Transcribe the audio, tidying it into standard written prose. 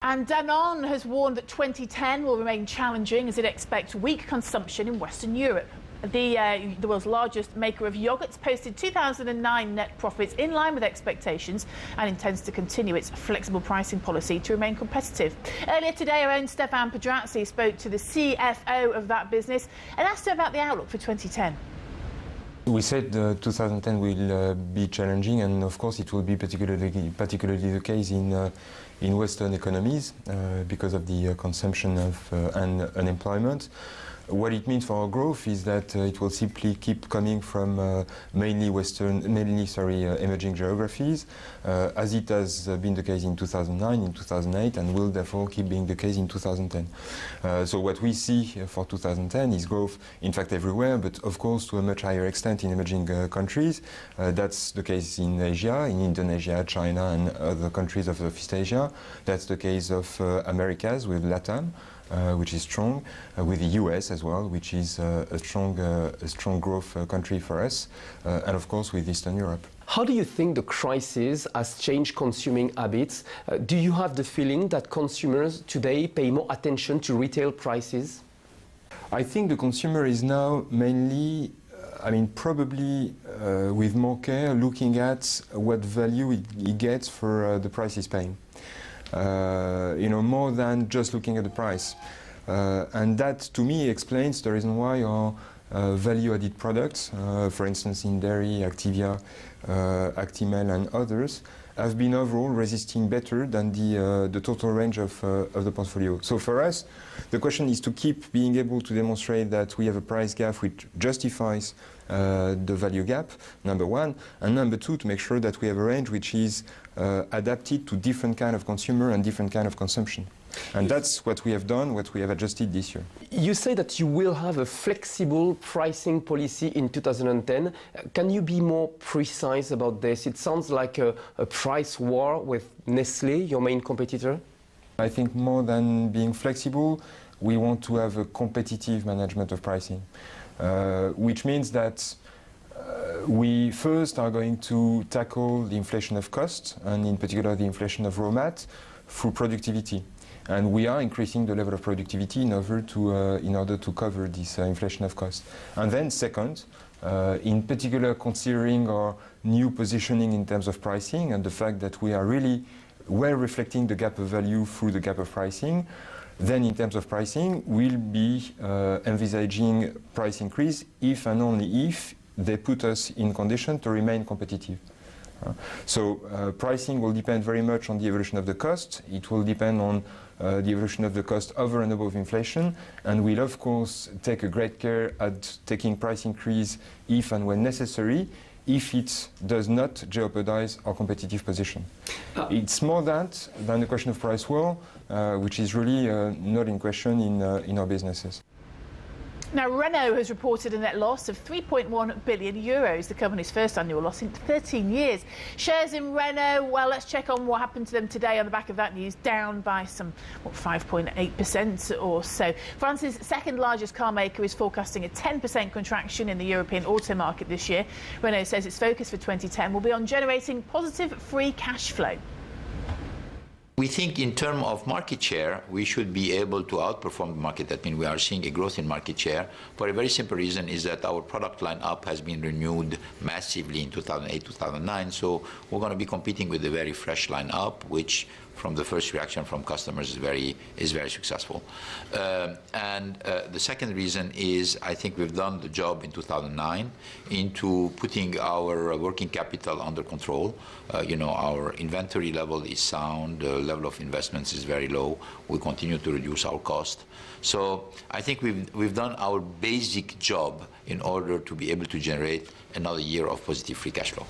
And Danone has warned that 2010 will remain challenging as it expects weak consumption in Western Europe. The world's largest maker of yogurts posted 2009 net profits in line with expectations and intends to continue its flexible pricing policy to remain competitive. Earlier today, our own Stéphane Pedrazzi spoke to the CFO of that business and asked her about the outlook for 2010. We said 2010 will be challenging, and of course it will be particularly the case in Western economies because of the consumption and unemployment. What it means for our growth is that it will simply keep coming from mainly emerging geographies, as it has been the case in 2009, in 2008, and will therefore keep being the case in 2010. So what we see for 2010 is growth, in fact, everywhere, but of course to a much higher extent in emerging countries. That's the case in Asia, in Indonesia, China, and other countries of Southeast Asia. That's the case of Americas with LATAM. Which is strong, with the US as well, which is a strong growth country for us, and of course with Eastern Europe. How do you think the crisis has changed consuming habits? Do you have the feeling that consumers today pay more attention to retail prices? I think the consumer is now mainly, probably with more care, looking at what value he gets for the price he's paying. More than just looking at the price. And that, to me, explains the reason why our value-added products, for instance in dairy, Activia, Actimel and others, have been overall resisting better than the total range of the portfolio. So for us, the question is to keep being able to demonstrate that we have a price gap which justifies the value gap, number one, and number two, to make sure that we have a range which is adapted to different kind of consumer and different kind of consumption. And that's what we have done, what we have adjusted this year. You say that you will have a flexible pricing policy in 2010. Can you be more precise about this? It sounds like a price war with Nestlé, your main competitor. I think more than being flexible, we want to have a competitive management of pricing, which means that we first are going to tackle the inflation of cost, and in particular the inflation of raw mat, through productivity. And we are increasing the level of productivity in order to cover this inflation of cost. And then second, in particular considering our new positioning in terms of pricing and the fact that we are really well reflecting the gap of value through the gap of pricing, then in terms of pricing, we'll be envisaging price increase if and only if they put us in condition to remain competitive. So pricing will depend very much on the evolution of the cost. It will depend on the evolution of the cost over and above inflation, and we'll of course take a great care at taking price increase if and when necessary, if it does not jeopardize our competitive position. It's more that than the question of price war, which is really not in question in our businesses. Now, Renault has reported a net loss of €3.1 billion, the company's first annual loss in 13 years. Shares in Renault, well, let's check on what happened to them today on the back of that news, down by some 5.8% or so. France's second largest car maker is forecasting a 10% contraction in the European auto market this year. Renault says its focus for 2010 will be on generating positive free cash flow. We think in terms of market share, we should be able to outperform the market. That means we are seeing a growth in market share for a very simple reason, is that our product lineup has been renewed massively in 2008, 2009. So we're going to be competing with a very fresh lineup, which from the first reaction from customers is very successful. And the second reason is I think we've done the job in 2009 into putting our working capital under control. Our inventory level is sound, the level of investments is very low. We continue to reduce our cost. So I think we've done our basic job in order to be able to generate another year of positive free cash flow.